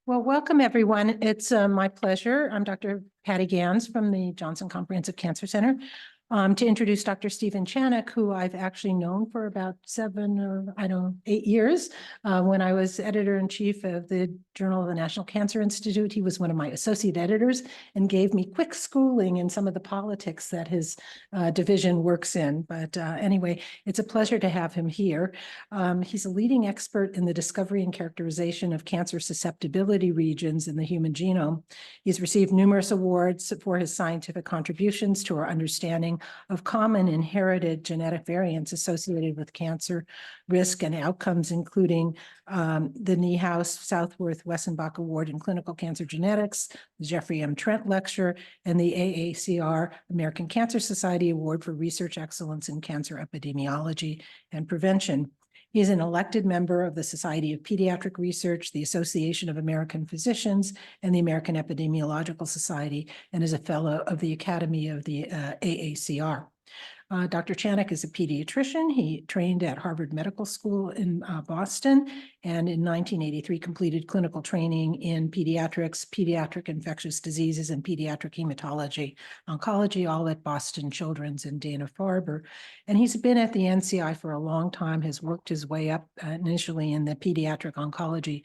Well, welcome, everyone. It's my pleasure. I'm Dr. Patty Gans from the Johnson Comprehensive Cancer Center to introduce Dr. Stephen Chanock, who I've actually known for about 8 years. When I was editor-in-chief of the Journal of the National Cancer Institute, he was one of my associate editors and gave me quick schooling in some of the politics that his division works in. But anyway, it's a pleasure to have him here. He's a leading expert in the discovery and characterization of cancer susceptibility regions in the human genome. He's received numerous awards for his scientific contributions to our understanding of common inherited genetic variants associated with cancer risk and outcomes, including the Niehaus Southworth Wessenbach Award in Clinical Cancer Genetics, the Jeffrey M. Trent Lecture, and the AACR American Cancer Society Award for Research Excellence in Cancer Epidemiology and Prevention. He is an elected member of the Society of Pediatric Research, the Association of American Physicians, and the American Epidemiological Society, and is a fellow of the Academy of the AACR. Dr. Chanock is a pediatrician. He trained at Harvard Medical School in Boston, and in 1983 completed clinical training in pediatrics, pediatric infectious diseases, and pediatric hematology oncology, all at Boston Children's and Dana-Farber. And he's been at the NCI for a long time, has worked his way up initially in the pediatric oncology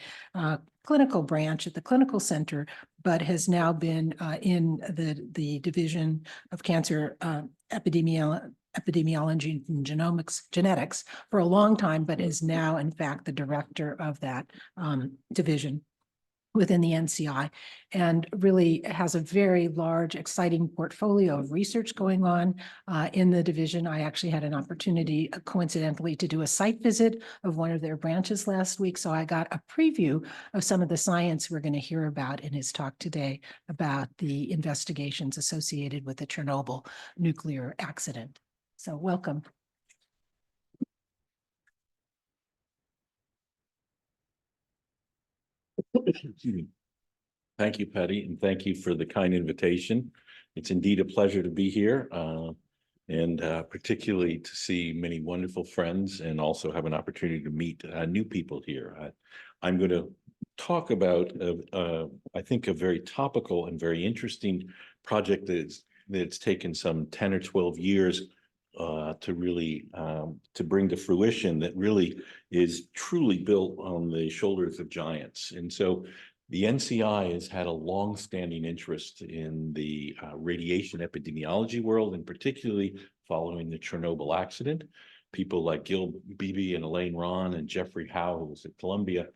clinical branch at the clinical center, but has now been in the division of cancer epidemiology and genetics for a long time, but is now in fact the director of that division within the NCI, and really has a very large, exciting portfolio of research going on in the division. I actually had an opportunity, coincidentally, to do a site visit of one of their branches last week, so I got a preview of some of the science we're going to hear about in his talk today about the investigations associated with the Chernobyl nuclear accident. So welcome. Thank you, Patty, and thank you for the kind invitation. It's indeed a pleasure to be here, and particularly to see many wonderful friends and also have an opportunity to meet new people here. I'm going to talk about, I think, a very topical and very interesting project that's taken some 10 or 12 years to really to bring to fruition, that really is truly built on the shoulders of giants. And so the NCI has had a long-standing interest in the radiation epidemiology world, and particularly following the Chernobyl accident. People like Gil Beebe and Elaine Ron and Jeffrey Howe, who was at Columbia,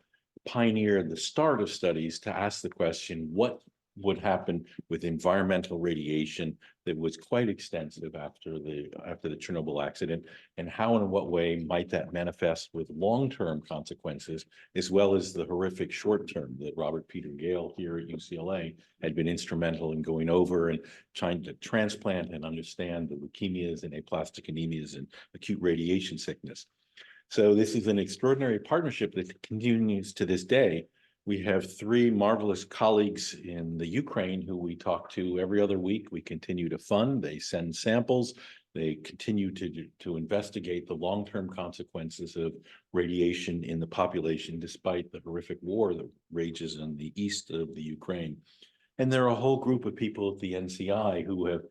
pioneered the start of studies to ask the question, what would happen with environmental radiation that was quite extensive after the Chernobyl accident, and how and in what way might that manifest with long-term consequences, as well as the horrific short-term that Robert Peter Gale here at UCLA had been instrumental in going over and trying to transplant and understand the leukemias and aplastic anemias and acute radiation sickness. So this is an extraordinary partnership that continues to this day. We have three marvelous colleagues in the Ukraine who we talk to every other week. We continue to fund, they send samples, they continue to investigate the long-term consequences of radiation in the population, despite the horrific war that rages in the east of the Ukraine. And there are a whole group of people at the NCI who have,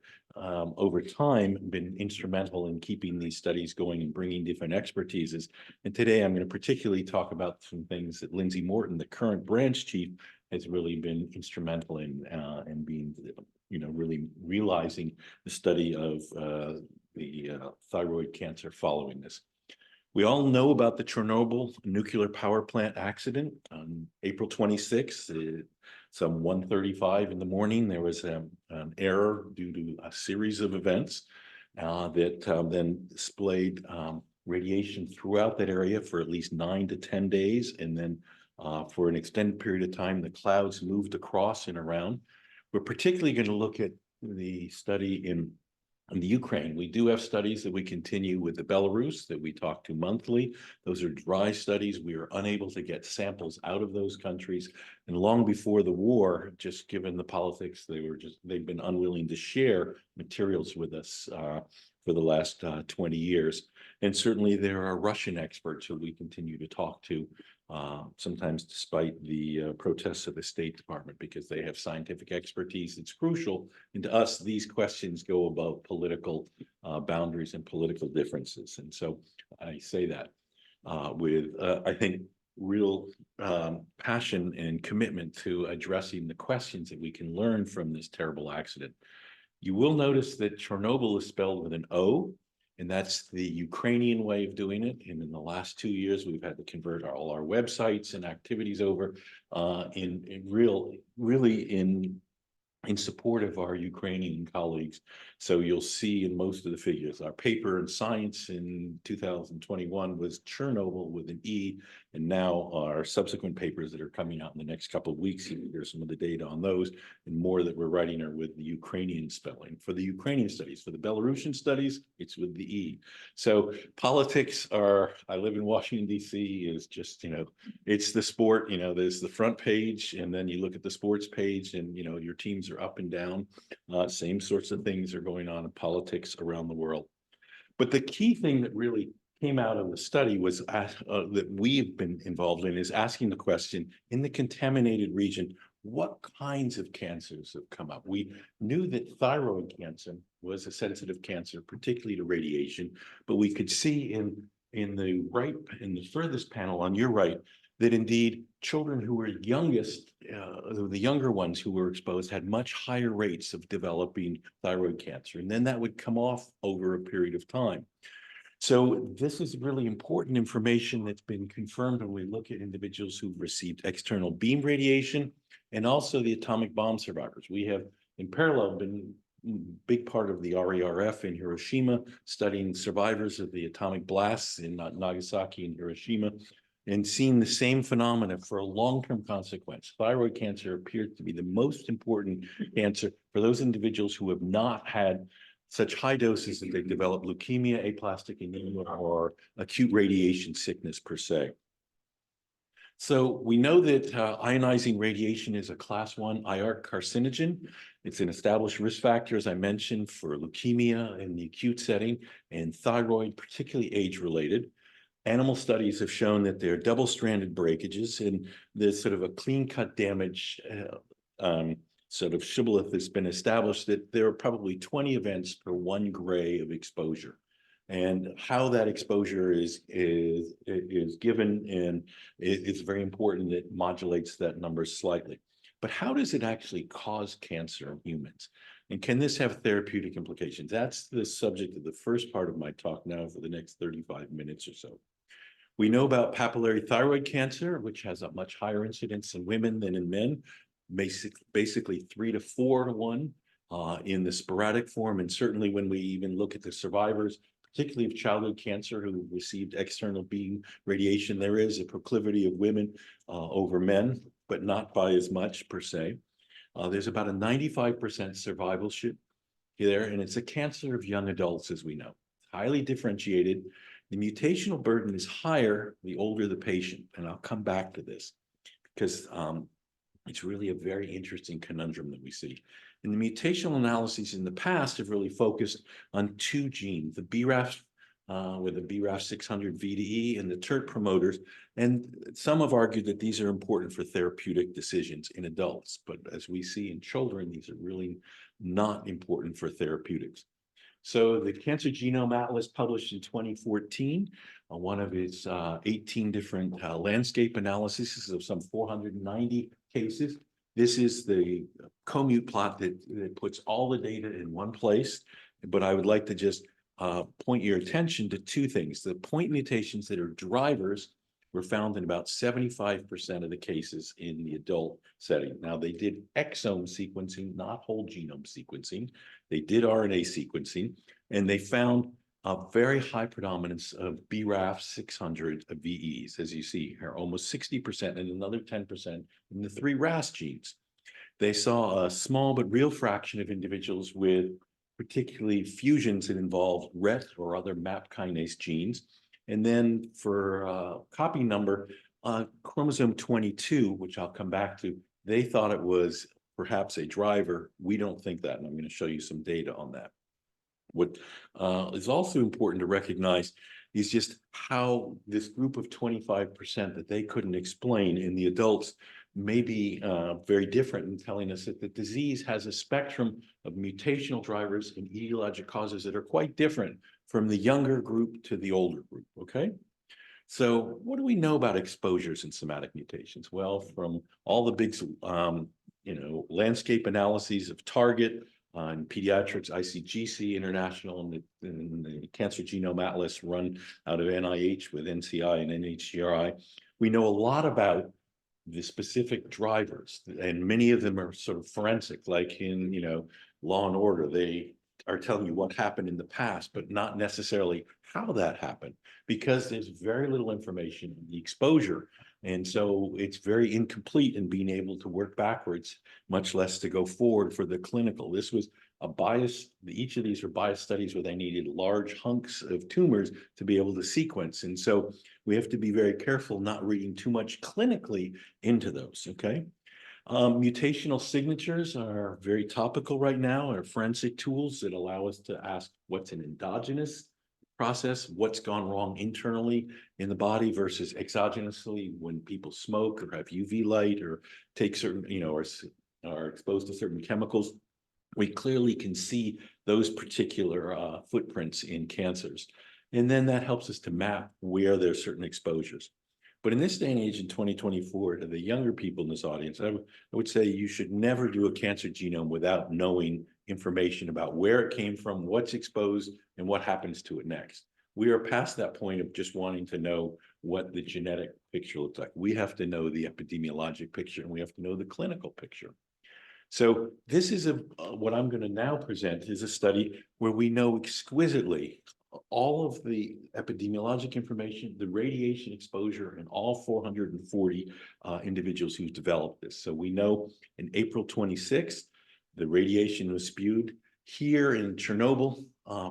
over time, been instrumental in keeping these studies going and bringing different expertises. And today I'm going to particularly talk about some things that Lindsay Morton, the current branch chief, has really been instrumental in being, really realizing the study of the thyroid cancer following this. We all know about the Chernobyl nuclear power plant accident on April 26th. Some 1:35 in the morning, there was an error due to a series of events that then displayed radiation throughout that area for at least 9 to 10 days. And then for an extended period of time, the clouds moved across and around. We're particularly going to look at the study in the Ukraine. We do have studies that we continue with the Belarus that we talk to monthly. Those are dry studies. We are unable to get samples out of those countries. And long before the war, just given the politics, they've been unwilling to share materials with us for the last 20 years. And certainly there are Russian experts who we continue to talk to sometimes despite the protests of the State Department, because they have scientific expertise that's crucial. And to us, these questions go above political boundaries and political differences. And so I say that with, I think, real passion and commitment to addressing the questions that we can learn from this terrible accident. You will notice that Chernobyl is spelled with an O, and that's the Ukrainian way of doing it. And in the last 2 years, we've had to convert all our websites and activities over really in support of our Ukrainian colleagues. So you'll see in most of the figures, our paper in Science in 2021 was Chernobyl with an E, and now our subsequent papers that are coming out in the next couple of weeks, here's some of the data on those, and more that we're writing are with the Ukrainian spelling. For the Ukrainian studies, for the Belarusian studies, it's with the E. So politics are, I live in Washington, D.C., is just, it's the sport, there's the front page, and then you look at the sports page, and, your teams are up and down. Same sorts of things are going on in politics around the world. But the key thing that really came out of the study was that we've been involved in is asking the question, in the contaminated region, what kinds of cancers have come up? We knew that thyroid cancer was a sensitive cancer, particularly to radiation, but we could see in the furthest panel on your right, that indeed children who were youngest, the younger ones who were exposed had much higher rates of developing thyroid cancer. And then that would come off over a period of time. So this is really important information that's been confirmed when we look at individuals who've received external beam radiation and also the atomic bomb survivors. We have in parallel been big part of the RERF in Hiroshima, studying survivors of the atomic blasts in Nagasaki and Hiroshima, and seeing the same phenomena for a long-term consequence. Thyroid cancer appears to be the most important cancer for those individuals who have not had such high doses that they develop leukemia, aplastic anemia, or acute radiation sickness per se. So we know that ionizing radiation is a class 1 IR carcinogen. It's an established risk factor, as I mentioned, for leukemia in the acute setting and thyroid, particularly age-related. Animal studies have shown that there are double-stranded breakages, and there's sort of a clean-cut damage sort of shibboleth that's been established that there are probably 20 events per 1 gray of exposure. And how that exposure is given, and it's very important that it modulates that number slightly. But how does it actually cause cancer in humans? And can this have therapeutic implications? That's the subject of the first part of my talk now for the next 35 minutes or so. We know about papillary thyroid cancer, which has a much higher incidence in women than in men, basically 3 to 4 to 1 in the sporadic form. And certainly when we even look at the survivors, particularly of childhood cancer who received external beam radiation, there is a proclivity of women over men, but not by as much per se. There's about a 95% survivalship there, and it's a cancer of young adults, as we know. It's highly differentiated. The mutational burden is higher the older the patient, and I'll come back to this because it's really a very interesting conundrum that we see. And the mutational analyses in the past have really focused on 2 genes, the BRAF with the BRAF 600 VDE and the TERT promoters. And some have argued that these are important for therapeutic decisions in adults. But as we see in children, these are really not important for therapeutics. So the Cancer Genome Atlas published in 2014, one of its 18 different landscape analyses of some 490 cases. This is the commute plot that puts all the data in one place. But I would like to just point your attention to 2 things. The point mutations that are drivers were found in about 75% of the cases in the adult setting. Now, they did exome sequencing, not whole genome sequencing. They did RNA sequencing, and they found a very high predominance of BRAF 600 VEs, as you see here, almost 60% and another 10% in the 3 RAS genes. They saw a small but real fraction of individuals with particularly fusions that involved RET or other MAP kinase genes. And then for copy number, chromosome 22, which I'll come back to, they thought it was perhaps a driver. We don't think that, and I'm going to show you some data on that. What is also important to recognize is just how this group of 25% that they couldn't explain in the adults may be very different in telling us that the disease has a spectrum of mutational drivers and etiologic causes that are quite different from the younger group to the older group, okay? So what do we know about exposures and somatic mutations? Well, from all the big, landscape analyses of Target on pediatrics, ICGC International, and the Cancer Genome Atlas run out of NIH with NCI and NHGRI, we know a lot about the specific drivers, and many of them are sort of forensic, like in, Law and Order. They are telling you what happened in the past, but not necessarily how that happened, because there's very little information on the exposure. And so it's very incomplete in being able to work backwards, much less to go forward for the clinical. This was a bias. Each of these are bias studies where they needed large hunks of tumors to be able to sequence. And so we have to be very careful not reading too much clinically into those, okay? Mutational signatures are very topical right now, are forensic tools that allow us to ask what's an endogenous process, what's gone wrong internally in the body versus exogenously when people smoke or have UV light or take certain, or are exposed to certain chemicals. We clearly can see those particular footprints in cancers. And then that helps us to map where there's certain exposures. But in this day and age, in 2024, to the younger people in this audience, I would say you should never do a cancer genome without knowing information about where it came from, what's exposed, and what happens to it next. We are past that point of just wanting to know what the genetic picture looks like. We have to know the epidemiologic picture, and we have to know the clinical picture. So this is what I'm going to now present is a study where we know exquisitely all of the epidemiologic information, the radiation exposure, and all 440 individuals who developed this. So we know in April 26th, the radiation was spewed. Here in Chernobyl,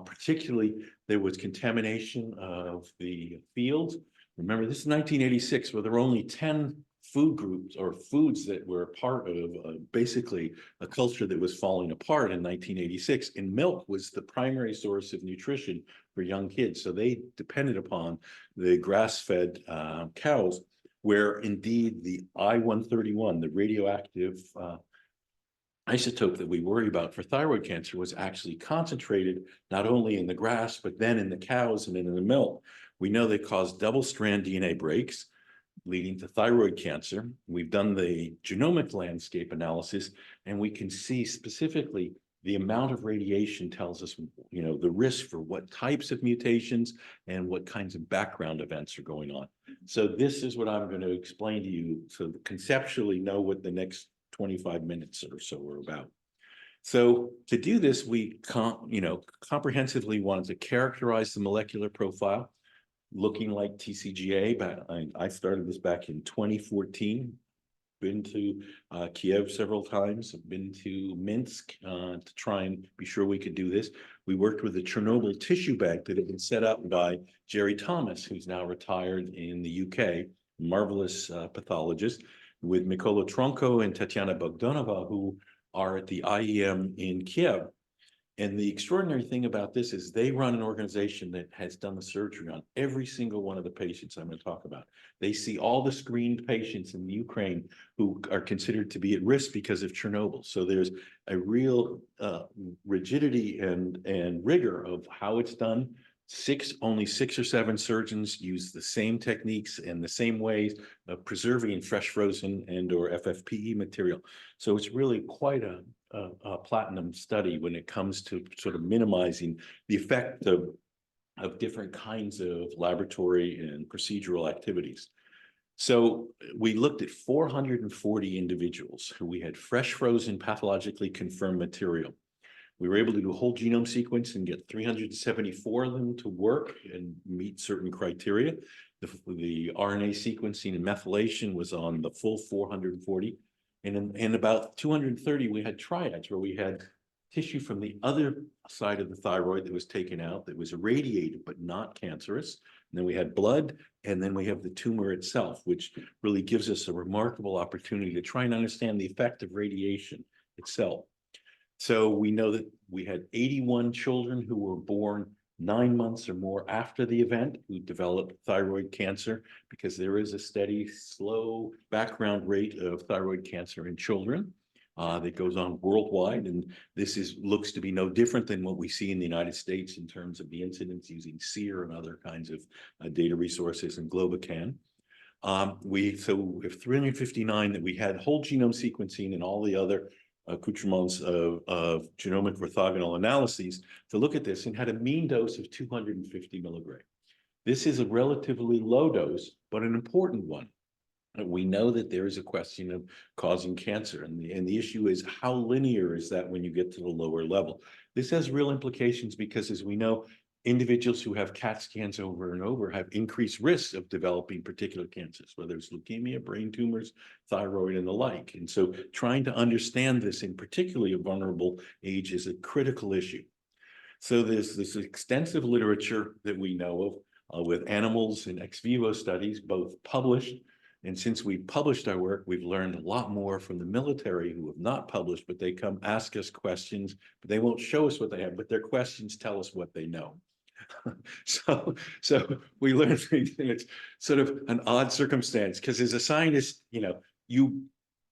particularly, there was contamination of the fields. Remember, this is 1986, where there were only 10 food groups or foods that were part of basically a culture that was falling apart in 1986. And milk was the primary source of nutrition for young kids. So they depended upon the grass-fed cows, where indeed the I-131, the radioactive isotope that we worry about for thyroid cancer, was actually concentrated not only in the grass, but then in the cows and in the milk. We know they cause double-strand DNA breaks, leading to thyroid cancer. We've done the genomic landscape analysis, and we can see specifically the amount of radiation tells us, the risk for what types of mutations and what kinds of background events are going on. So this is what I'm going to explain to you, so conceptually know what the next 25 minutes or so are about. So to do this, we comprehensively wanted to characterize the molecular profile, looking like TCGA, but I started this back in 2014. Been to Kiev several times, been to Minsk to try and be sure we could do this. We worked with the Chernobyl tissue bank that had been set up by Jerry Thomas, who's now retired in the UK, marvelous pathologist, with Mykola Tronko and Tatiana Bogdanova, who are at the IEM in Kiev. And the extraordinary thing about this is they run an organization that has done the surgery on every single one of the patients I'm going to talk about. They see all the screened patients in the Ukraine who are considered to be at risk because of Chernobyl. So there's a real rigidity and rigor of how it's done. Only 6 or 7 surgeons use the same techniques and the same ways of preserving fresh frozen and or FFPE material. So it's really quite a platinum study when it comes to sort of minimizing the effect of different kinds of laboratory and procedural activities. So we looked at 440 individuals who we had fresh frozen pathologically confirmed material. We were able to do a whole genome sequence and get 374 of them to work and meet certain criteria. The RNA sequencing and methylation was on the full 440. And in about 230, we had triads where we had tissue from the other side of the thyroid that was taken out that was irradiated but not cancerous. And then we had blood, and then we have the tumor itself, which really gives us a remarkable opportunity to try and understand the effect of radiation itself. So we know that we had 81 children who were born 9 months or more after the event who develop thyroid cancer, because there is a steady, slow background rate of thyroid cancer in children that goes on worldwide. And this looks to be no different than what we see in the United States in terms of the incidence using SEER and other kinds of data resources and Globocan. We have 359 that we had whole genome sequencing and all the other accoutrements of genomic orthogonal analyses to look at this, and had a mean dose of 250 milligrams. This is a relatively low dose, but an important one. We know that there is a question of causing cancer, and the issue is how linear is that when you get to the lower level? This has real implications because, as we know, individuals who have CAT scans over and over have increased risks of developing particular cancers, whether it's leukemia, brain tumors, thyroid, and the like. And so trying to understand this in particularly a vulnerable age is a critical issue. So there's this extensive literature that we know of with animals and ex vivo studies, both published. And since we published our work, we've learned a lot more from the military who have not published, but they come ask us questions, but they won't show us what they have, but their questions tell us what they know. So we learned it's sort of an odd circumstance, because as a scientist, you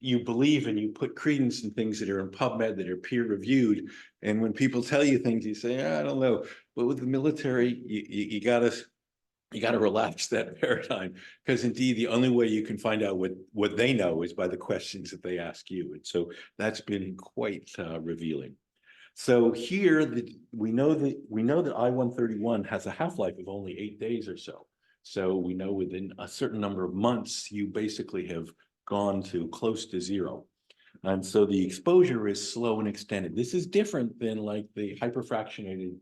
believe and you put credence in things that are in PubMed, that are peer reviewed. And when people tell you things, you say, I don't know. But with the military, you gotta relax that paradigm, because indeed the only way you can find out what they know is by the questions that they ask you. And so that's been quite revealing. So here we know that I-131 has a half-life of only 8 days or so. So we know within a certain number of months, you basically have gone to close to zero. And so the exposure is slow and extended. This is different than like the hyperfractionated,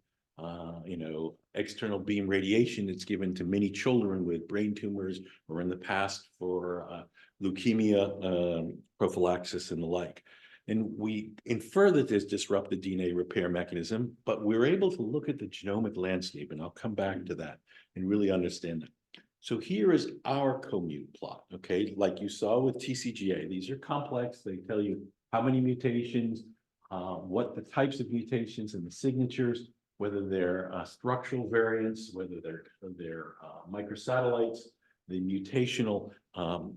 external beam radiation that's given to many children with brain tumors, or in the past for leukemia prophylaxis and the like. And we infer that there's disrupted DNA repair mechanism, but we're able to look at the genomic landscape, and I'll come back to that and really understand it. So here is our commute plot, okay? Like you saw with TCGA, these are complex. They tell you how many mutations, what the types of mutations and the signatures, whether they're structural variants, whether they're microsatellites, the mutational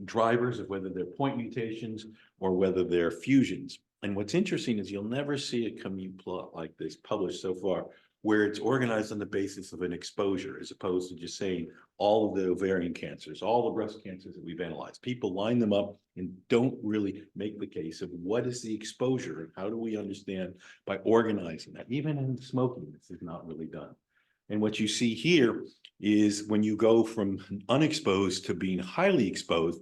drivers of whether they're point mutations or whether they're fusions. And what's interesting is you'll never see a commute plot like this published so far, where it's organized on the basis of an exposure, as opposed to just saying all of the ovarian cancers, all the breast cancers that we've analyzed. People line them up and don't really make the case of what is the exposure and how do we understand by organizing that. Even in smoking, this is not really done. And what you see here is when you go from unexposed to being highly exposed,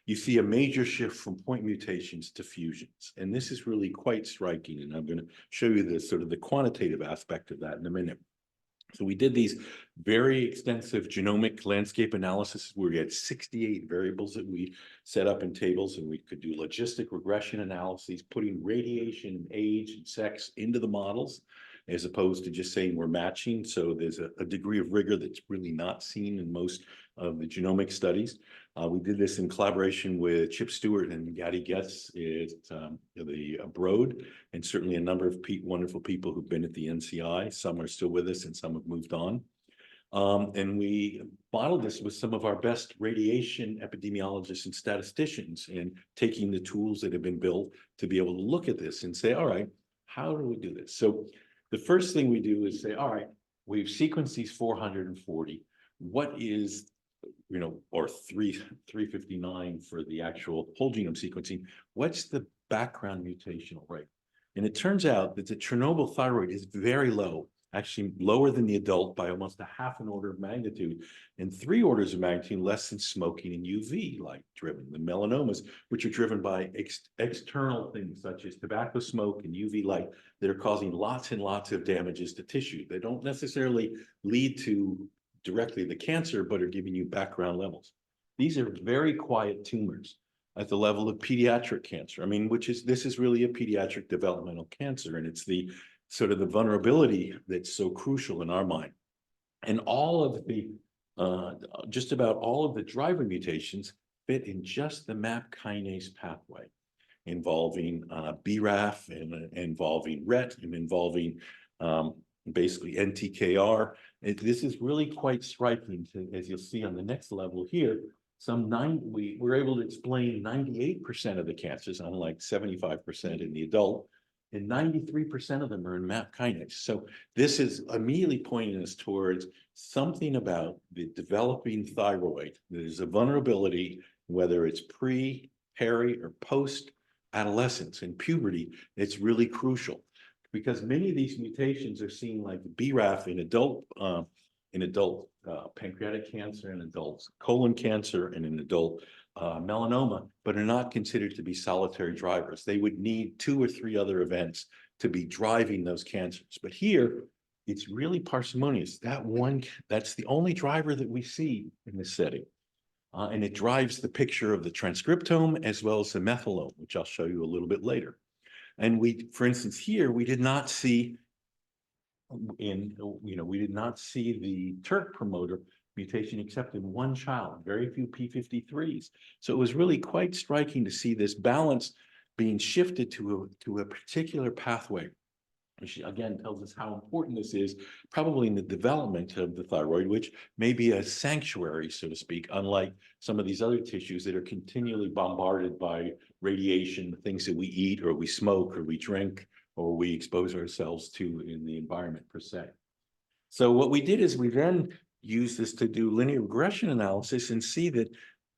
you see a major shift from point mutations to fusions. And this is really quite striking. And I'm going to show you the sort of the quantitative aspect of that in a minute. So we did these very extensive genomic landscape analysis where we had 68 variables that we set up in tables, and we could do logistic regression analyses, putting radiation and age and sex into the models, as opposed to just saying we're matching. So there's a degree of rigor that's really not seen in most of the genomic studies. We did this in collaboration with Chip Stewart and Gadi Getz at the Broad, and certainly a number of wonderful people who've been at the NCI. Some are still with us and some have moved on. And we modeled this with some of our best radiation epidemiologists and statisticians, and taking the tools that have been built to be able to look at this and say, all right, how do we do this? So the first thing we do is say, all right, we've sequenced these 440. What is, or 359 for the actual whole genome sequencing, what's the background mutational rate? And it turns out that the Chernobyl thyroid is very low, actually lower than the adult by almost a half an order of magnitude, and 3 orders of magnitude less than smoking and UV light driven. The melanomas, which are driven by external things such as tobacco smoke and UV light, that are causing lots and lots of damages to tissue. They don't necessarily lead to directly the cancer, but are giving you background levels. These are very quiet tumors at the level of pediatric cancer. I mean, this is really a pediatric developmental cancer, and it's the sort of the vulnerability that's so crucial in our mind. And all of the, just about all of the driver mutations fit in just the MAP kinase pathway, involving BRAF and involving RET and involving basically NTKR. This is really quite striking, as you'll see on the next level here. We were able to explain 98% of the cancers, unlike 75% in the adult, and 93% of them are in MAP kinase. So this is immediately pointing us towards something about the developing thyroid. There's a vulnerability, whether it's pre, peri, or post adolescence and puberty. It's really crucial because many of these mutations are seen like BRAF in adult pancreatic cancer in adults, colon cancer and in adult melanoma, but are not considered to be solitary drivers. They would need 2 or 3 other events to be driving those cancers. But here, it's really parsimonious. That's the only driver that we see in this setting. And it drives the picture of the transcriptome as well as the methylome, which I'll show you a little bit later. And for instance, here, we did not see the TERT promoter mutation except in 1 child, very few P53s. So it was really quite striking to see this balance being shifted to a particular pathway, which again tells us how important this is, probably in the development of the thyroid, which may be a sanctuary, so to speak, unlike some of these other tissues that are continually bombarded by radiation, things that we eat or we smoke or we drink or we expose ourselves to in the environment per se. So what we did is we then used this to do linear regression analysis and see that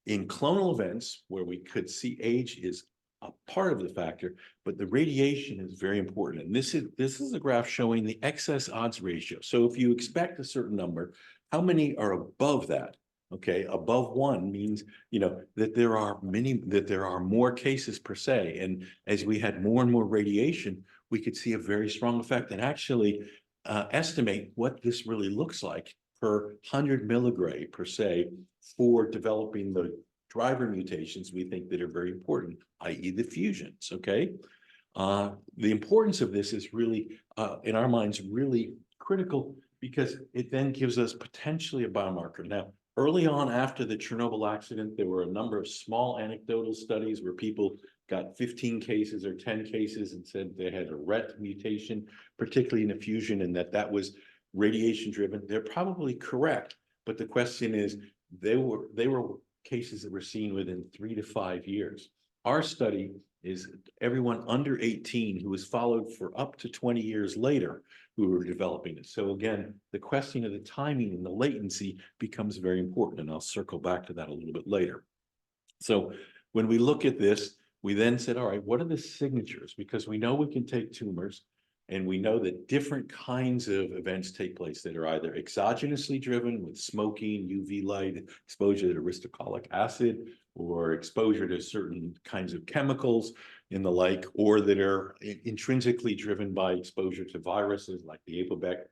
in clonal events where we could see age is a part of the factor, but the radiation is very important. And this is a graph showing the excess odds ratio. So if you expect a certain number, how many are above that? Okay, above 1 means, that there are more cases per se. And as we had more and more radiation, we could see a very strong effect and actually estimate what this really looks like per 100 milligray per se for developing the driver mutations we think that are very important, i.e. the fusions, okay? The importance of this is really, in our minds, really critical because it then gives us potentially a biomarker. Now, early on after the Chernobyl accident, there were a number of small anecdotal studies where people got 15 cases or 10 cases and said they had a RET mutation, particularly in a fusion, and that was radiation driven. They're probably correct, but the question is, they were cases that were seen within 3 to 5 years. Our study is everyone under 18 who was followed for up to 20 years later who were developing it. So again, the question of the timing and the latency becomes very important, and I'll circle back to that a little bit later. So when we look at this, we then said, all right, what are the signatures? Because we know we can take tumors, and we know that different kinds of events take place that are either exogenously driven with smoking, UV light, exposure to ursodeoxycholic acid, or exposure to certain kinds of chemicals and the like, or that are intrinsically driven by exposure to viruses like the APOBEC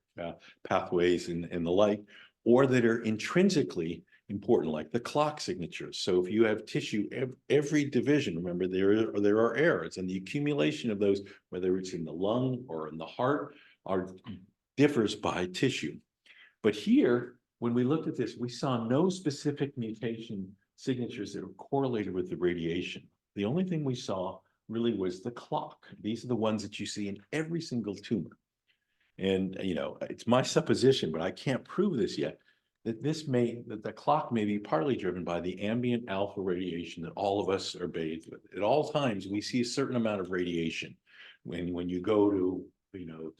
pathways and the like, or that are intrinsically important, like the clock signatures. So if you have tissue, every division, remember, there are errors, and the accumulation of those, whether it's in the lung or in the heart, differs by tissue. But here, when we looked at this, we saw no specific mutation signatures that were correlated with the radiation. The only thing we saw really was the clock. These are the ones that you see in every single tumor. And, it's my supposition, but I can't prove this yet, that the clock may be partly driven by the ambient alpha radiation that all of us are bathed with. At all times, we see a certain amount of radiation. When you go to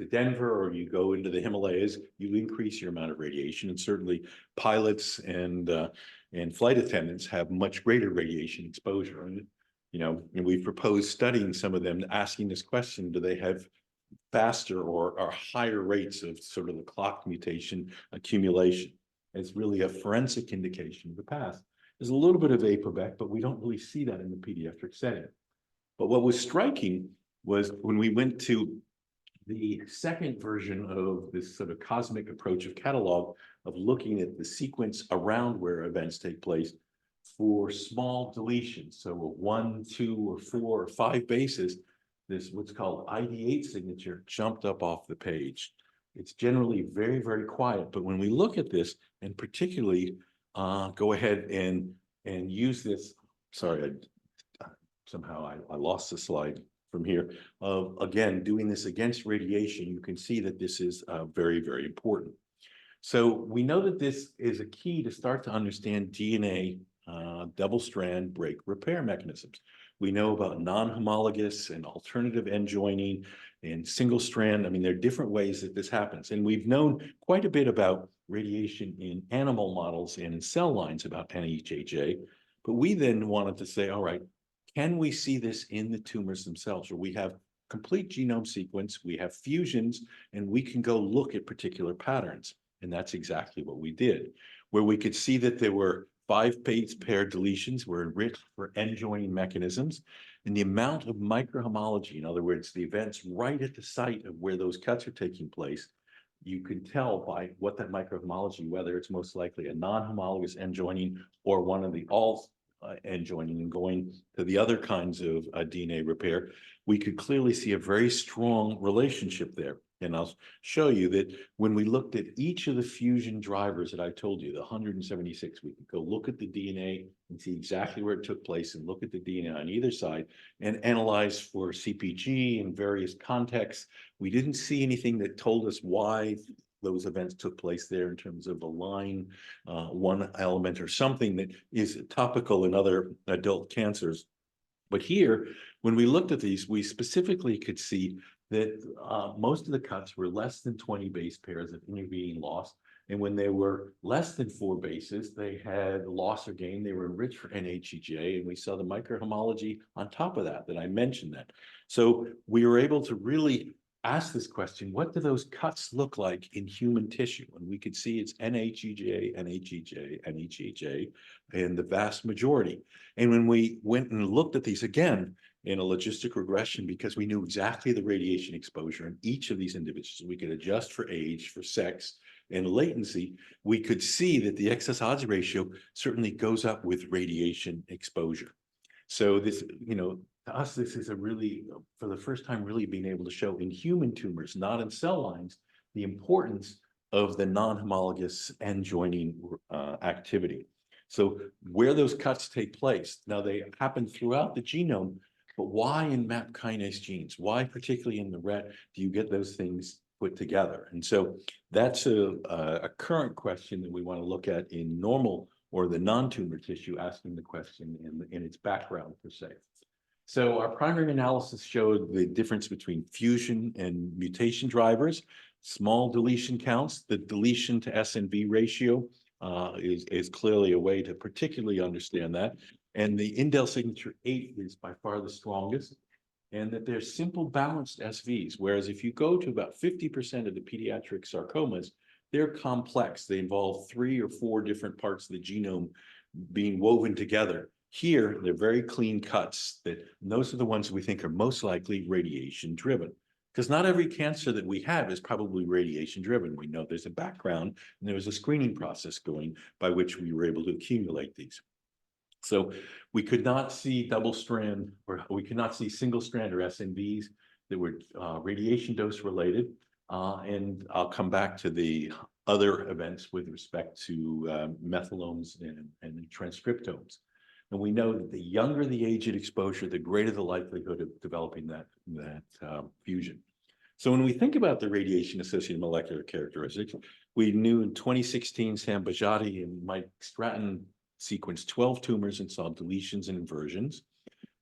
Denver or you go into the Himalayas, you increase your amount of radiation, and certainly pilots and flight attendants have much greater radiation exposure. And we've proposed studying some of them, asking this question: do they have faster or higher rates of sort of the clock mutation accumulation? It's really a forensic indication of the past. There's a little bit of APOBEC, but we don't really see that in the pediatric setting. But what was striking was when we went to the second version of this sort of cosmic approach of catalog, of looking at the sequence around where events take place for small deletions. So a 1, 2, or 4 or 5 bases, this what's called ID8 signature jumped up off the page. It's generally very, very quiet. But when we look at this, and particularly go ahead and use this, sorry, somehow I lost the slide. from here of, again, doing this against radiation, you can see that this is very, very important. So we know that this is a key to start to understand DNA double-strand break repair mechanisms. We know about non-homologous and alternative end joining and single strand. I mean, there are different ways that this happens. And we've known quite a bit about radiation in animal models and in cell lines about NHHA. But we then wanted to say, all right, can we see this in the tumors themselves, where we have complete genome sequence, we have fusions, and we can go look at particular patterns? And that's exactly what we did, where we could see that there were 5 base pair deletions were enriched for end joining mechanisms, and the amount of microhomology, in other words, the events right at the site of where those cuts are taking place, you can tell by what that microhomology, whether it's most likely a non-homologous end joining or one of the all end joining and going to the other kinds of DNA repair, we could clearly see a very strong relationship there. And I'll show you that when we looked at each of the fusion drivers that I told you, the 176, we could go look at the DNA and see exactly where it took place and look at the DNA on either side and analyze for CPG in various contexts. We didn't see anything that told us why those events took place there in terms of a line, one element or something that is topical in other adult cancers. But here, when we looked at these, we specifically could see that most of the cuts were less than 20 base pairs of intervening loss. And when they were less than 4 bases, they had loss or gain. They were enriched for NHEJ, and we saw the microhomology on top of that I mentioned that. So we were able to really ask this question, what do those cuts look like in human tissue? And we could see it's NHEJ, NHEJ, NHEJ, and the vast majority. And when we went and looked at these again in a logistic regression, because we knew exactly the radiation exposure in each of these individuals, we could adjust for age, for sex, and latency, we could see that the excess odds ratio certainly goes up with radiation exposure. So this, to us, this is a really, for the first time, really being able to show in human tumors, not in cell lines, the importance of the non-homologous end joining activity. So where those cuts take place, now they happen throughout the genome, but why in MAP kinase genes? Why particularly in the Rett do you get those things put together? And so that's a current question that we want to look at in normal or the non-tumor tissue, asking the question in its background per se. So our primary analysis showed the difference between fusion and mutation drivers, small deletion counts. The deletion to SNV ratio is clearly a way to particularly understand that. And the indel signature 8 is by far the strongest, and that they're simple balanced SVs. Whereas if you go to about 50% of the pediatric sarcomas, they're complex. They involve 3 or 4 different parts of the genome being woven together. Here, they're very clean cuts those are the ones we think are most likely radiation driven. Because not every cancer that we have is probably radiation driven. We know there's a background and there was a screening process going by which we were able to accumulate these. So we could not see double strand, or we could not see single strand or SNVs that were radiation dose related. And I'll come back to the other events with respect to methylomes and transcriptomes. And we know that the younger the age at exposure, the greater the likelihood of developing that fusion. So when we think about the radiation-associated molecular characteristics, we knew in 2016, Sam Bajati and Mike Stratton sequenced 12 tumors and saw deletions and inversions.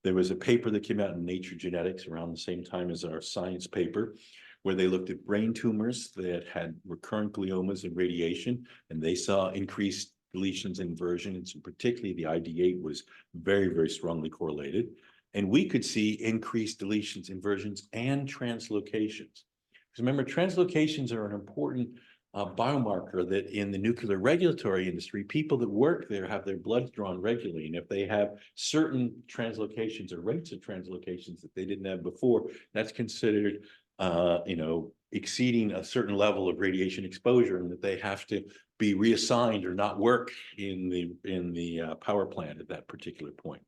There was a paper that came out in Nature Genetics around the same time as our science paper, where they looked at brain tumors that had recurrent gliomas and radiation, and they saw increased deletions and inversions, and particularly the ID8 was very, very strongly correlated. And we could see increased deletions, inversions, and translocations. Because remember, translocations are an important biomarker that in the nuclear regulatory industry, people that work there have their blood drawn regularly. And if they have certain translocations or rates of translocations that they didn't have before, that's considered, exceeding a certain level of radiation exposure, and that they have to be reassigned or not work in the power plant at that particular point.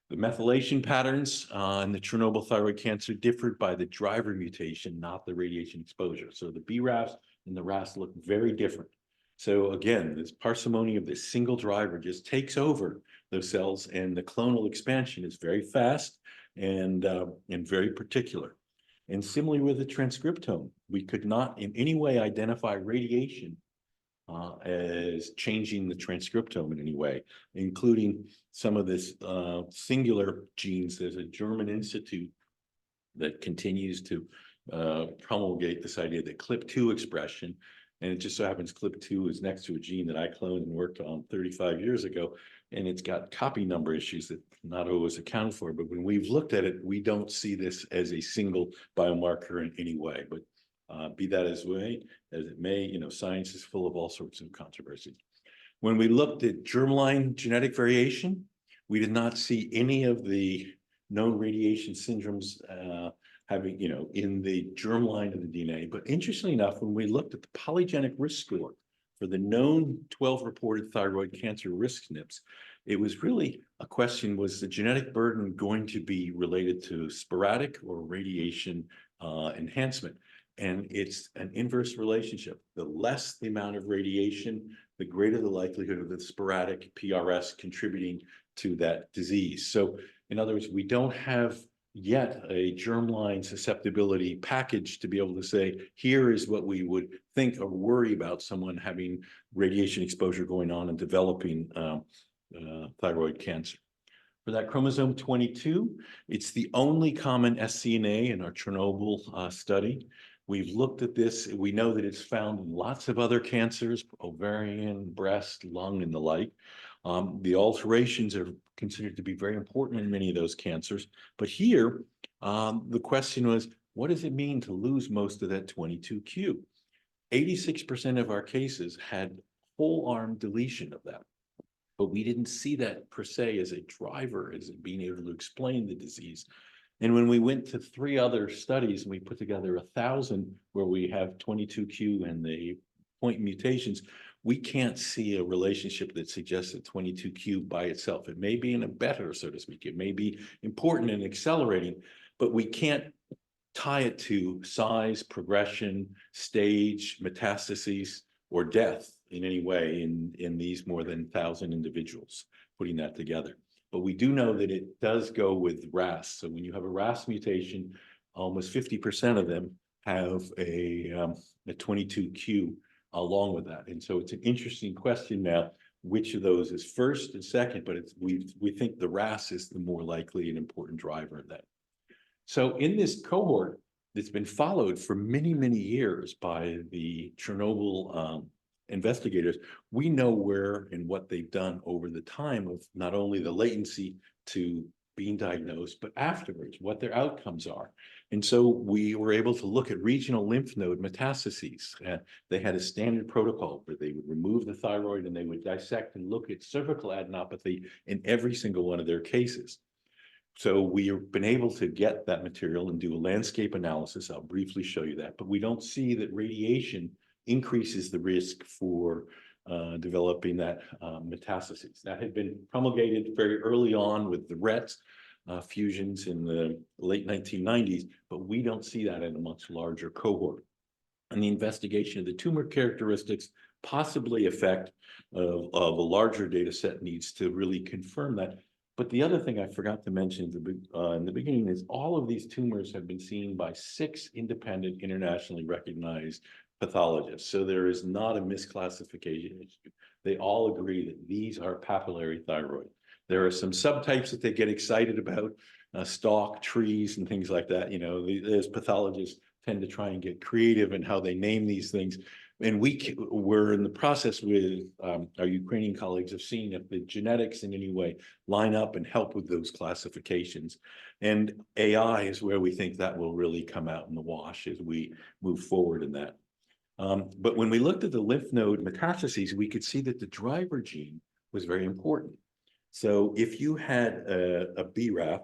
The methylation patterns in the Chernobyl thyroid cancer differed by the driver mutation, not the radiation exposure. So the BRAFs and the RAS look very different. So again, this parsimony of this single driver just takes over those cells, and the clonal expansion is very fast. and very particular. And similarly with the transcriptome, we could not in any way identify radiation as changing the transcriptome in any way, including some of this singular genes. There's a German institute that continues to promulgate this idea that CLIP2 expression, and it just so happens CLIP2 is next to a gene that I cloned and worked on 35 years ago, and it's got copy number issues that not always accounted for. But when we've looked at it, we don't see this as a single biomarker in any way. But be that as it may, you know, science is full of all sorts of controversies. When we looked at germline genetic variation, we did not see any of the known radiation syndromes having, you know, in the germline of the DNA. But interestingly enough, when we looked at the polygenic risk score for the known 12 reported thyroid cancer risk SNPs, it was really a question: was the genetic burden going to be related to sporadic or radiation enhancement? And it's an inverse relationship. The less the amount of radiation, the greater the likelihood of the sporadic PRS contributing to that disease. So in other words, we don't have yet a germline susceptibility package to be able to say, here is what we would think or worry about someone having radiation exposure going on and developing thyroid cancer. For that chromosome 22, it's the only common SCNA in our Chernobyl study. We've looked at this. We know that it's found in lots of other cancers, ovarian, breast, lung, and the like. The alterations are considered to be very important in many of those cancers. But here, the question was, what does it mean to lose most of that 22q? 86% of our cases had whole arm deletion of that. But we didn't see that per se as a driver, as being able to explain the disease. And when we went to 3 other studies and we put together 1,000 where we have 22q and the point mutations, we can't see a relationship that suggests that 22q by itself. It may be in a better, so to speak. It may be important and accelerating, but we can't tie it to size, progression, stage, metastases, or death in any way in these more than 1,000 individuals, putting that together. But we do know that it does go with RAS. So when you have a RAS mutation, almost 50% of them have a 22q along with that. And so it's an interesting question now, which of those is first and second, but we think the RAS is the more likely and important driver of that. So in this cohort that's been followed for many, many years by the Chernobyl investigators, we know where and what they've done over the time of not only the latency to being diagnosed, but afterwards, what their outcomes are. And so we were able to look at regional lymph node metastases. They had a standard protocol where they would remove the thyroid and they would dissect and look at cervical adenopathy in every single one of their cases. So we've been able to get that material and do a landscape analysis. I'll briefly show you that, but we don't see that radiation increases the risk for developing that metastases. That had been promulgated very early on with the RET fusions in the late 1990s, but we don't see that in a much larger cohort. And the investigation of the tumor characteristics, possibly effect of a larger data set, needs to really confirm that. But the other thing I forgot to mention in the beginning is all of these tumors have been seen by 6 independent, internationally recognized pathologists. So there is not a misclassification issue. They all agree that these are papillary thyroid. There are some subtypes that they get excited about, stalk trees and things like that. You know, those pathologists tend to try and get creative in how they name these things. And we're in the process with our Ukrainian colleagues of seeing if the genetics in any way line up and help with those classifications. And AI is where we think that will really come out in the wash as we move forward in that. But when we looked at the lymph node metastases, we could see that the driver gene was very important. So if you had a BRAF,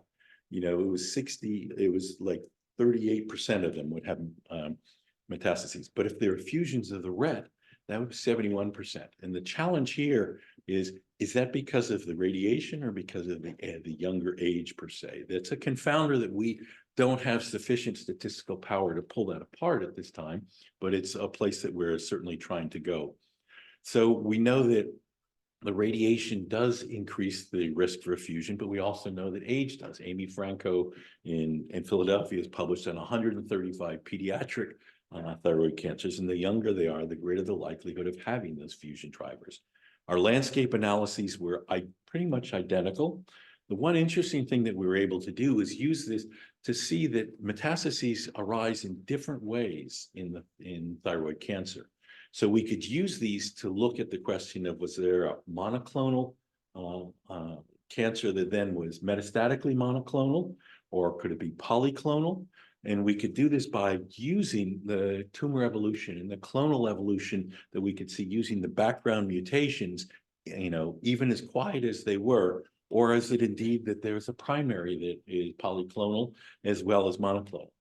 you know, it was like 38% of them would have metastases. But if there are fusions of the RET, that would be 71%. And the challenge here is that because of the radiation or because of the younger age per se? That's a confounder that we don't have sufficient statistical power to pull that apart at this time, but it's a place that we're certainly trying to go. So we know that the radiation does increase the risk for a fusion, but we also know that age does. Amy Franco in Philadelphia has published on 135 pediatric thyroid cancers, and the younger they are, the greater the likelihood of having those fusion drivers. Our landscape analyses were pretty much identical. The one interesting thing that we were able to do is use this to see that metastases arise in different ways in thyroid cancer. So we could use these to look at the question of, was there a monoclonal cancer that then was metastatically monoclonal, or could it be polyclonal? And we could do this by using the tumor evolution and the clonal evolution that we could see using the background mutations, even as quiet as they were, or is it indeed that there's a primary that is polyclonal as well as monoclonal?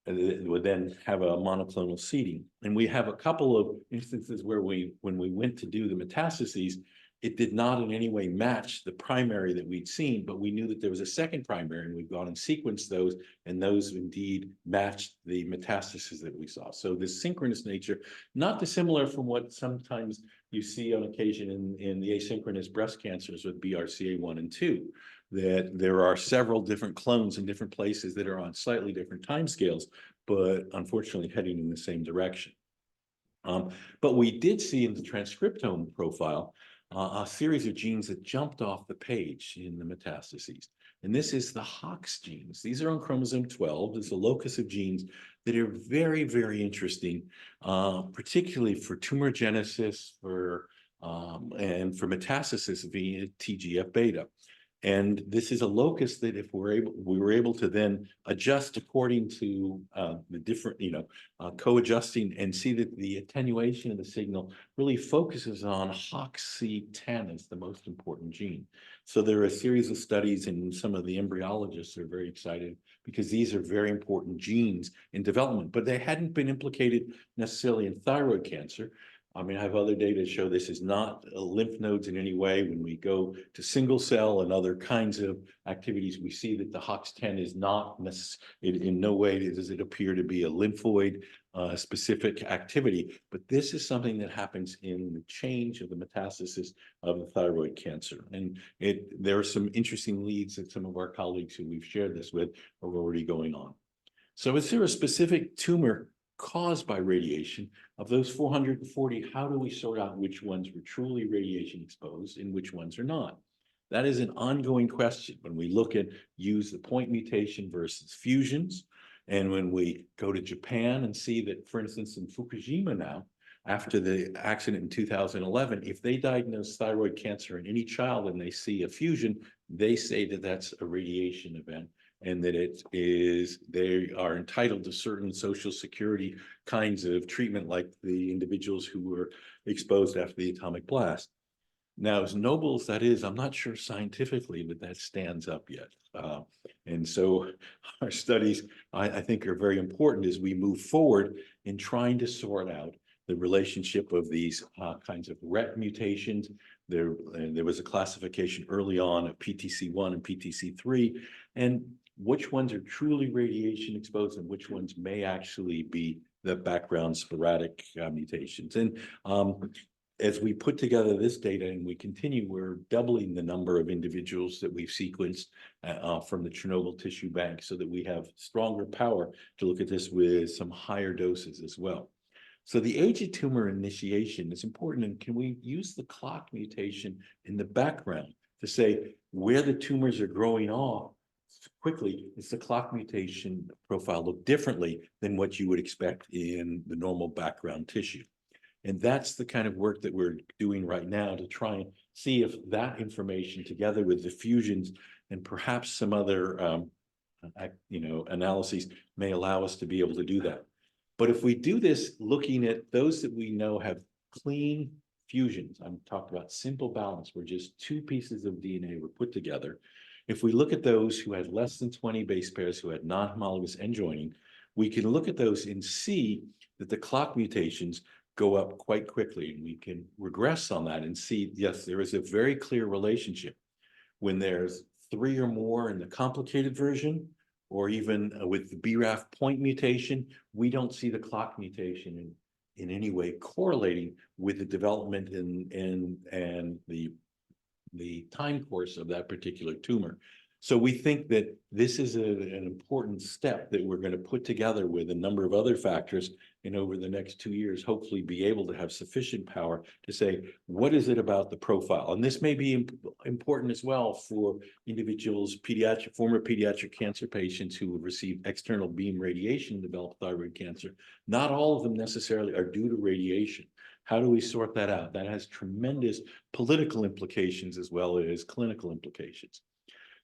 And it would then have a monoclonal seeding. And we have a couple of instances where when we went to do the metastases, it did not in any way match the primary that we'd seen, but we knew that there was a second primary, and we've gone and sequenced those, and those indeed matched the metastases that we saw. So this synchronous nature, not dissimilar from what sometimes you see on occasion in the asynchronous breast cancers with BRCA1 and 2, that there are several different clones in different places that are on slightly different timescales, but unfortunately heading in the same direction. But we did see in the transcriptome profile a series of genes that jumped off the page in the metastases. And this is the Hox genes. These are on chromosome 12. There's a locus of genes that are very, very interesting, particularly for tumorigenesis and for metastasis via TGF-beta. And this is a locus that if we were able to then adjust according to the different, co-adjusting, and see that the attenuation of the signal really focuses on HOXC10 as the most important gene. So there are a series of studies, and some of the embryologists are very excited because these are very important genes in development, but they hadn't been implicated necessarily in thyroid cancer. I mean, I have other data to show this is not lymph nodes in any way. When we go to single cell and other kinds of activities, we see that the HOX10 is not in no way does it appear to be a lymphoid specific activity, but this is something that happens in the change of the metastasis of the thyroid cancer. And there are some interesting leads that some of our colleagues who we've shared this with are already going on. So is there a specific tumor caused by radiation? Of those 440, how do we sort out which ones were truly radiation exposed and which ones are not? That is an ongoing question when we use the point mutation versus fusions. And when we go to Japan and see that, for instance, in Fukushima now, after the accident in 2011, if they diagnose thyroid cancer in any child and they see a fusion, they say that that's a radiation event, and that they are entitled to certain social security kinds of treatment, like the individuals who were exposed after the atomic blast. Now, as noble as that is, I'm not sure scientifically that stands up yet. And so our studies, I think, are very important as we move forward in trying to sort out the relationship of these kinds of RET mutations. There was a classification early on of PTC1 and PTC3, and which ones are truly radiation exposed and which ones may actually be the background sporadic mutations. And as we put together this data and we continue, we're doubling the number of individuals that we've sequenced from the Chernobyl tissue bank, so that we have stronger power to look at this with some higher doses as well. So the age of tumor initiation is important, and can we use the clock mutation in the background to say where the tumors are growing off quickly? Is the clock mutation profile look differently than what you would expect in the normal background tissue? And that's the kind of work that we're doing right now to try and see if that information, together with the fusions and perhaps some other analyses, may allow us to be able to do that. But if we do this looking at those that we know have clean fusions, I'm talking about simple balance, where just two pieces of DNA were put together. If we look at those who had less than 20 base pairs, who had non-homologous end joining, we can look at those and see that the clock mutations go up quite quickly. And we can regress on that and see, yes, there is a very clear relationship. When there's 3 or more in the complicated version, or even with the BRAF point mutation, we don't see the clock mutation in any way correlating with the development and the time course of that particular tumor. So we think that this is an important step that we're going to put together with a number of other factors, and over the next 2 years, hopefully be able to have sufficient power to say, what is it about the profile? And this may be important as well for individuals, former pediatric cancer patients who have received external beam radiation and developed thyroid cancer. Not all of them necessarily are due to radiation. How do we sort that out? That has tremendous political implications as well as clinical implications.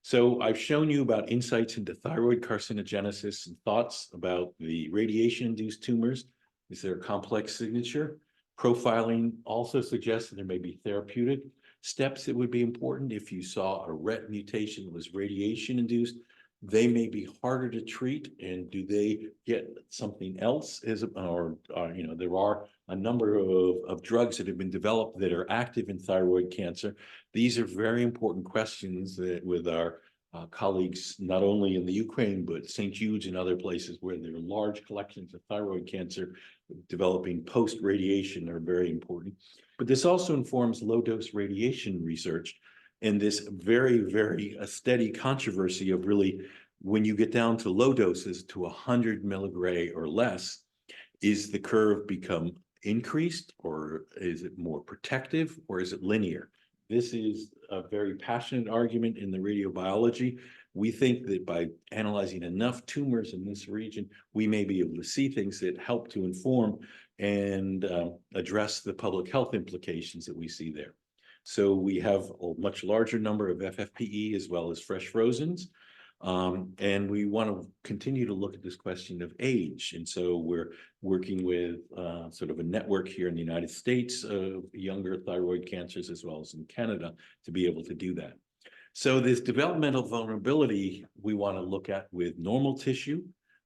So I've shown you about insights into thyroid carcinogenesis and thoughts about the radiation-induced tumors. Is there a complex signature? Profiling also suggests that there may be therapeutic steps that would be important. If you saw a RET mutation that was radiation-induced, they may be harder to treat. And do they get something else? You know, there are a number of drugs that have been developed that are active in thyroid cancer. These are very important questions that with our colleagues, not only in the Ukraine, but St. Jude's and other places where there are large collections of thyroid cancer developing post-radiation are very important. But this also informs low-dose radiation research and this very, very steady controversy of really, when you get down to low doses to 100 milligray or less, is the curve become increased, or is it more protective, or is it linear? This is a very passionate argument in the radiobiology. We think that by analyzing enough tumors in this region, we may be able to see things that help to inform and address the public health implications that we see there. So we have a much larger number of FFPE as well as fresh frozens. And we want to continue to look at this question of age. And so we're working with sort of a network here in the United States of younger thyroid cancers as well as in Canada to be able to do that. So this developmental vulnerability we want to look at with normal tissue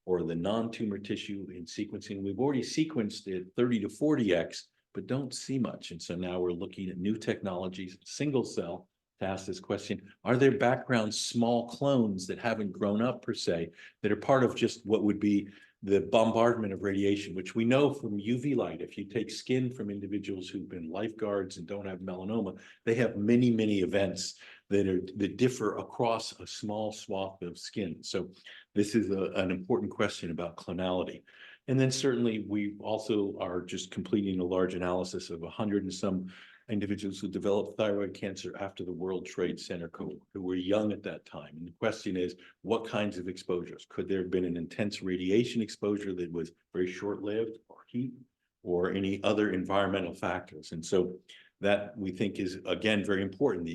or the non-tumor tissue in sequencing. We've already sequenced it 30 to 40x, but don't see much. And so now we're looking at new technologies, single cell, to ask this question: are there background small clones that haven't grown up per se, that are part of just what would be the bombardment of radiation, which we know from UV light? If you take skin from individuals who've been lifeguards and don't have melanoma, they have many, many events that differ across a small swath of skin. So this is an important question about clonality. And then certainly we also are just completing a large analysis of 100 and some individuals who developed thyroid cancer after the World Trade Center cohort, who were young at that time. And the question is, what kinds of exposures? Could there have been an intense radiation exposure that was very short-lived, or heat, or any other environmental factors? And so that we think is, again, very important.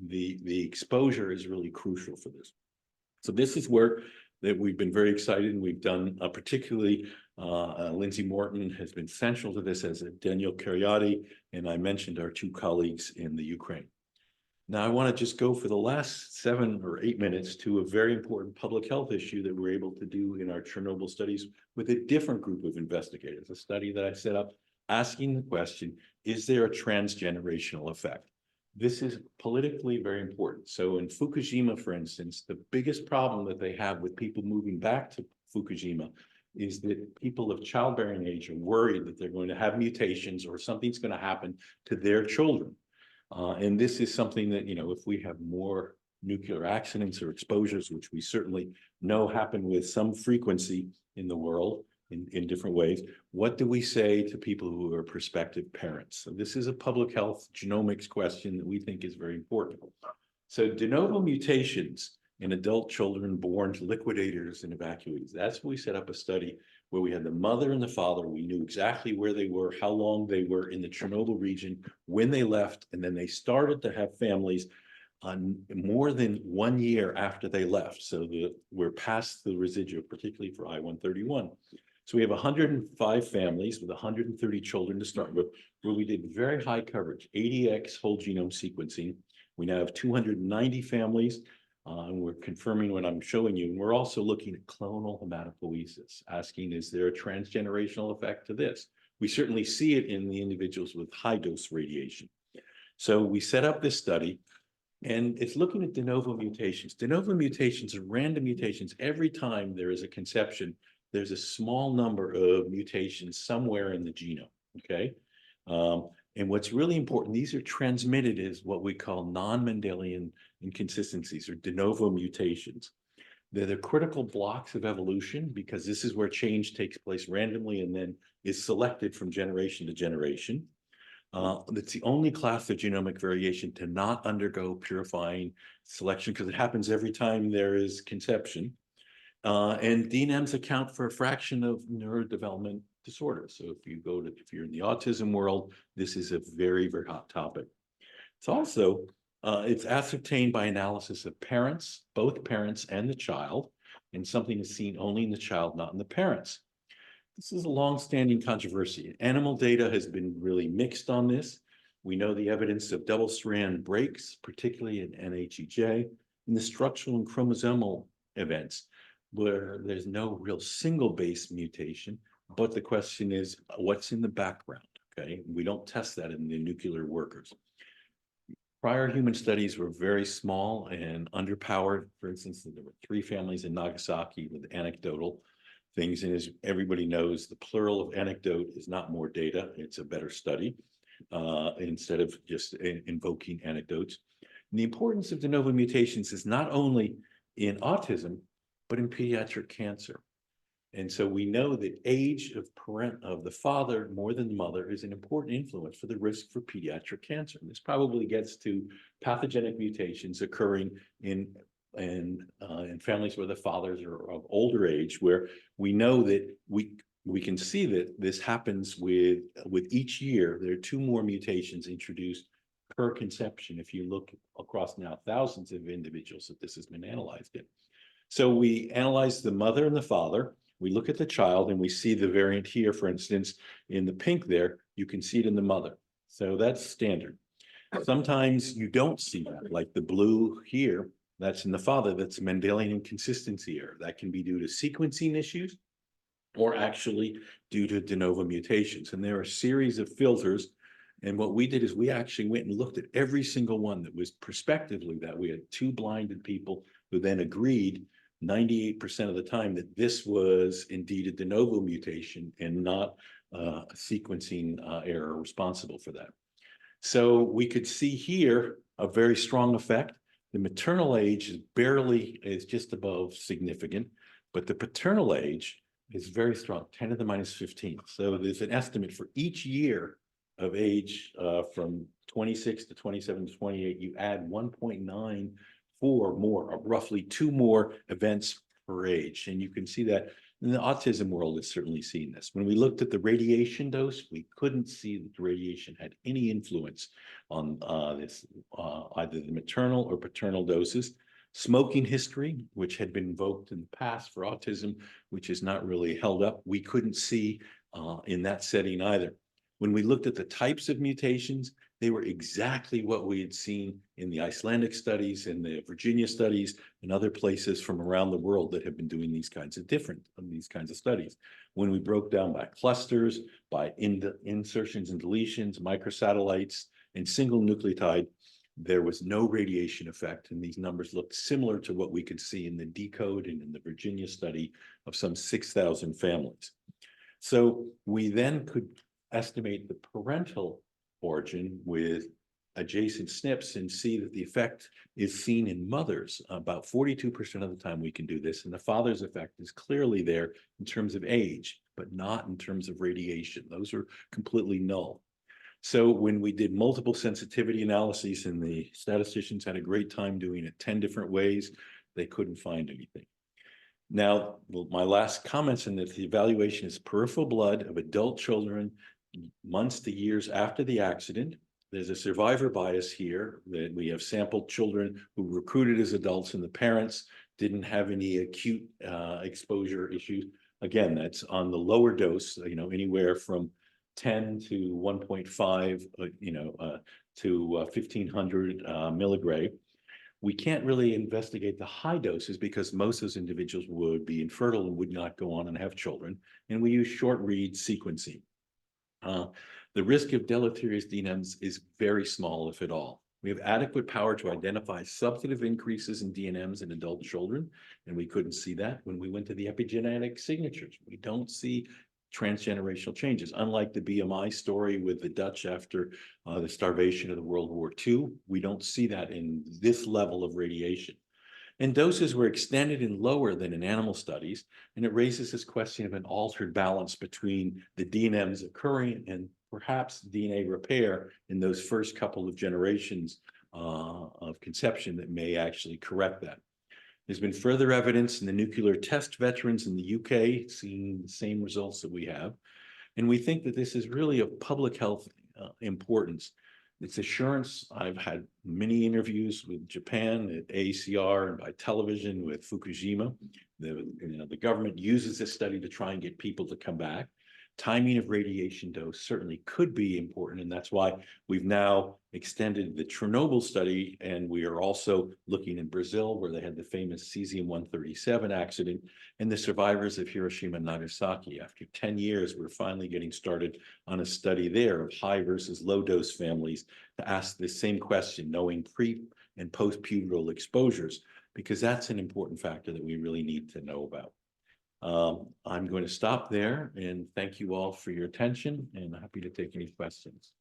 The exposure is really crucial for this. So this is work that we've been very excited, and we've done particularly Lindsay Morton has been central to this, as Daniel Cariati, and I mentioned our two colleagues in the Ukraine. Now I want to just go for the last 7 or 8 minutes to a very important public health issue that we're able to do in our Chernobyl studies with a different group of investigators, a study that I set up asking the question, is there a transgenerational effect? This is politically very important. So in Fukushima, for instance, the biggest problem that they have with people moving back to Fukushima is that people of childbearing age are worried that they're going to have mutations or something's going to happen to their children. And this is something that, you know, if we have more nuclear accidents or exposures, which we certainly know happen with some frequency in the world in different ways, what do we say to people who are prospective parents? So this is a public health genomics question that we think is very important. So de novo mutations in adult children born to liquidators and evacuees. That's when we set up a study where we had the mother and the father. We knew exactly where they were, how long they were in the Chernobyl region, when they left, and then they started to have families on more than 1 year after they left. So we're past the residual, particularly for I-131. So we have 105 families with 130 children to start with, where we did very high coverage, 80x whole genome sequencing. We now have 290 families. And we're confirming what I'm showing you. And we're also looking at clonal hematopoiesis, asking, is there a transgenerational effect to this? We certainly see it in the individuals with high dose radiation. So we set up this study, and it's looking at de novo mutations. De novo mutations are random mutations every time there is a conception there's a small number of mutations somewhere in the genome, okay? And what's really important, these are transmitted as what we call non-Mendelian inconsistencies or de novo mutations. They're the critical blocks of evolution because this is where change takes place randomly and then is selected from generation to generation. It's the only class of genomic variation to not undergo purifying selection because it happens every time there is conception. And DNMs account for a fraction of neurodevelopment disorders. So if you're in the autism world, this is a very, very hot topic. It's also, it's ascertained by analysis of parents, both parents and the child, and something is seen only in the child, not in the parents. This is a long-standing controversy. Animal data has been really mixed on this. We know the evidence of double-strand breaks, particularly in NHEJ, and the structural and chromosomal events, where there's no real single base mutation, but the question is, what's in the background, okay? We don't test that in the nuclear workers. Prior human studies were very small and underpowered. For instance, there were 3 families in Nagasaki with anecdotal things, and as everybody knows, the plural of anecdote is not more data, it's a better study, instead of just invoking anecdotes. And the importance of de novo mutations is not only in autism, but in pediatric cancer. And so we know that age of the father more than the mother is an important influence for the risk for pediatric cancer. And this probably gets to pathogenic mutations occurring in families where the fathers are of older age, where we know that we can see that this happens with each year. There are 2 more mutations introduced per conception. If you look across now thousands of individuals that this has been analyzed in. So we analyze the mother and the father. We look at the child and we see the variant here, for instance, in the pink there, you can see it in the mother. So that's standard. Sometimes you don't see that, like the blue here, that's in the father, that's Mendelian inconsistency error. That can be due to sequencing issues or actually due to de novo mutations. And there are a series of filters. And what we did is we actually went and looked at every single one that was prospectively that. We had 2 blinded people who then agreed 98% of the time that this was indeed a de novo mutation and not a sequencing error responsible for that. So we could see here a very strong effect. The maternal age is just above significant, but the paternal age is very strong, 10 to the minus 15. So there's an estimate for each year of age from 26 to 27 to 28, you add 1.94 more, roughly 2 more events per age. And you can see that in the autism world, it's certainly seen this. When we looked at the radiation dose, we couldn't see that the radiation had any influence on this, either the maternal or paternal doses. Smoking history, which had been invoked in the past for autism, which is not really held up, we couldn't see in that setting either. When we looked at the types of mutations, they were exactly what we had seen in the Icelandic studies and the Virginia studies and other places from around the world that have been doing these kinds of studies. When we broke down by clusters, by insertions and deletions, microsatellites, and single nucleotide, there was no radiation effect. And these numbers looked similar to what we could see in the DECODE and in the Virginia study of some 6,000 families. So we then could estimate the parental origin with adjacent SNPs and see that the effect is seen in mothers. About 42% of the time we can do this, and the father's effect is clearly there in terms of age, but not in terms of radiation. Those are completely null. So when we did multiple sensitivity analyses, and the statisticians had a great time doing it 10 different ways, they couldn't find anything. Now, my last comments in this, the evaluation is peripheral blood of adult children months to years after the accident. There's a survivor bias here that we have sampled children who were recruited as adults and the parents didn't have any acute exposure issues. Again, that's on the lower dose, anywhere from 10 to 1.5, to 1500 milligray. We can't really investigate the high doses because most of those individuals would be infertile and would not go on and have children. And we use short read sequencing. The risk of deleterious DNMs is very small, if at all. We have adequate power to identify substantive increases in DNMs in adult children, and we couldn't see that when we went to the epigenetic signatures. We don't see transgenerational changes. Unlike the BMI story with the Dutch after the starvation of the World War II, we don't see that in this level of radiation. And doses were extended and lower than in animal studies, and it raises this question of an altered balance between the DNMs occurring and perhaps DNA repair in those first couple of generations of conception that may actually correct that. There's been further evidence in the nuclear test veterans in the UK seeing the same results that we have. And we think that this is really of public health importance. It's assurance. I've had many interviews with Japan at AACR and by television with Fukushima. The government uses this study to try and get people to come back. Timing of radiation dose certainly could be important, and that's why we've now extended the Chernobyl study, and we are also looking in Brazil, where they had the famous cesium-137 accident, and the survivors of Hiroshima and Nagasaki. After 10 years, we're finally getting started on a study there of high versus low dose families to ask the same question, knowing pre and post-pubertal exposures, because that's an important factor that we really need to know about. I'm going to stop there and thank you all for your attention, and happy to take any questions.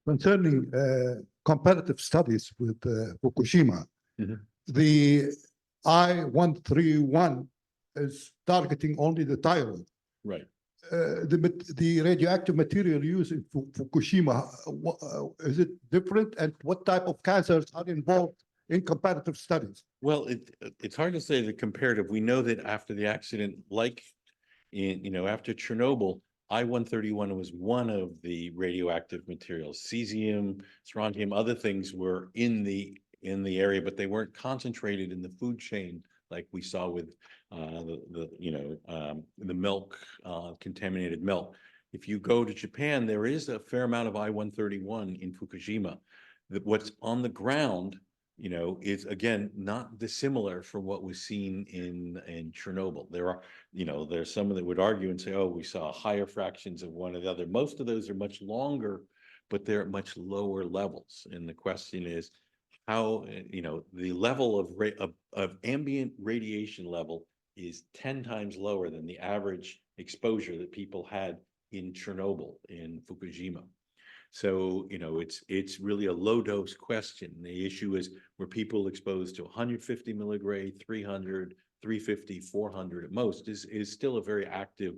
Concerning comparative studies with Fukushima, Mhm. the I-131 is targeting only the thyroid. Right. The radioactive material used in Fukushima, is it different, and what type of cancers are involved in comparative studies? Well, it's hard to say the comparative. We know that after the accident, like after Chernobyl, I-131 was one of the radioactive materials. Cesium, strontium, other things were in the area, but they weren't concentrated in the food chain like we saw with the milk, contaminated milk. If you go to Japan, there is a fair amount of I-131 in Fukushima. What's on the ground, is again not dissimilar from what was seen in Chernobyl. There's some that would argue and say, oh, we saw higher fractions of one or the other. Most of those are much longer, but they're at much lower levels. And the question is, how the level of ambient radiation level is 10 times lower than the average exposure that people had in Chernobyl, in Fukushima. So it's really a low dose question. The issue is, were people exposed to 150 milligray, 300, 350, 400 at most, is still a very active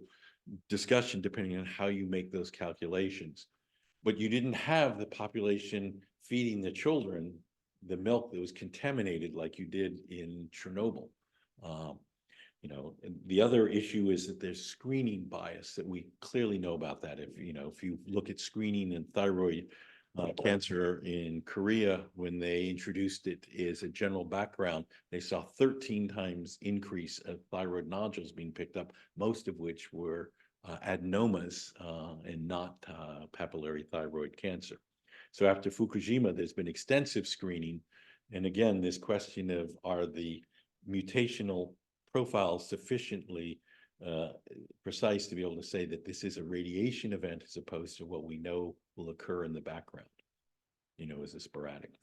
discussion depending on how you make those calculations. But you didn't have the population feeding the children the milk that was contaminated like you did in Chernobyl. And the other issue is that there's screening bias that we clearly know about that. If you look at screening in thyroid cancer in Korea, when they introduced it as a general background, they saw 13 times increase of thyroid nodules being picked up, most of which were adenomas and not papillary thyroid cancer. So after Fukushima, there's been extensive screening. And again, this question of, are the mutational profiles sufficiently precise to be able to say that this is a radiation event as opposed to what we know will occur in the background, as a sporadic.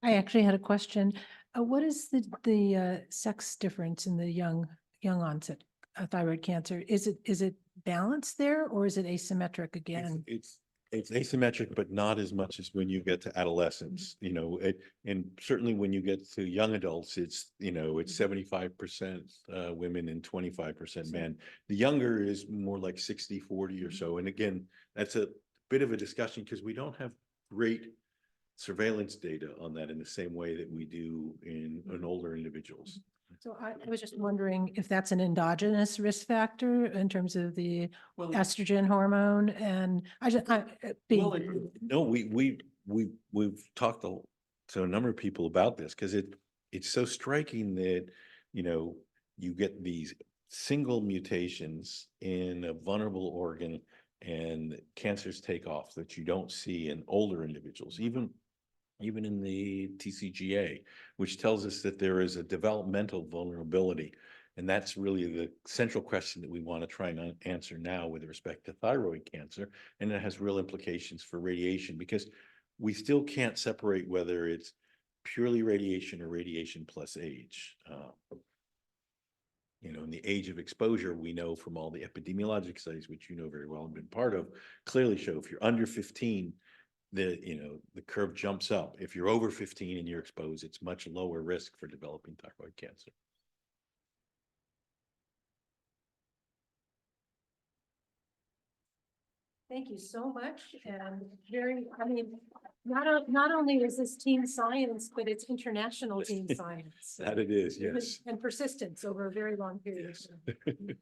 I actually had a question. What is the sex difference in the young onset thyroid cancer? Is it balanced there, or is it asymmetric again? It's asymmetric, but not as much as when you get to adolescence, and certainly when you get to young adults, it's 75% women and 25% men. The younger is more like 60-40 or so. And again, that's a bit of a discussion because we don't have great surveillance data on that in the same way that we do in older individuals. So I was just wondering if that's an endogenous risk factor in terms of the estrogen hormone, and no, we've talked to a number of people about this because it's so striking that you get these single mutations in a vulnerable organ and cancers take off that you don't see in older individuals. Even even in the TCGA, which tells us that there is a developmental vulnerability. And that's really the central question that we want to try and answer now with respect to thyroid cancer. And it has real implications for radiation, because we still can't separate whether it's purely radiation or radiation plus age. You know, in the age of exposure, we know from all the epidemiologic studies, which you know very well and been part of, clearly show if you're under 15, the curve jumps up. If you're over 15 and you're exposed, it's much lower risk for developing thyroid cancer. Thank you so much. And not only is this team science, but it's international team science. That it is, yes. And persistence over a very long period of time.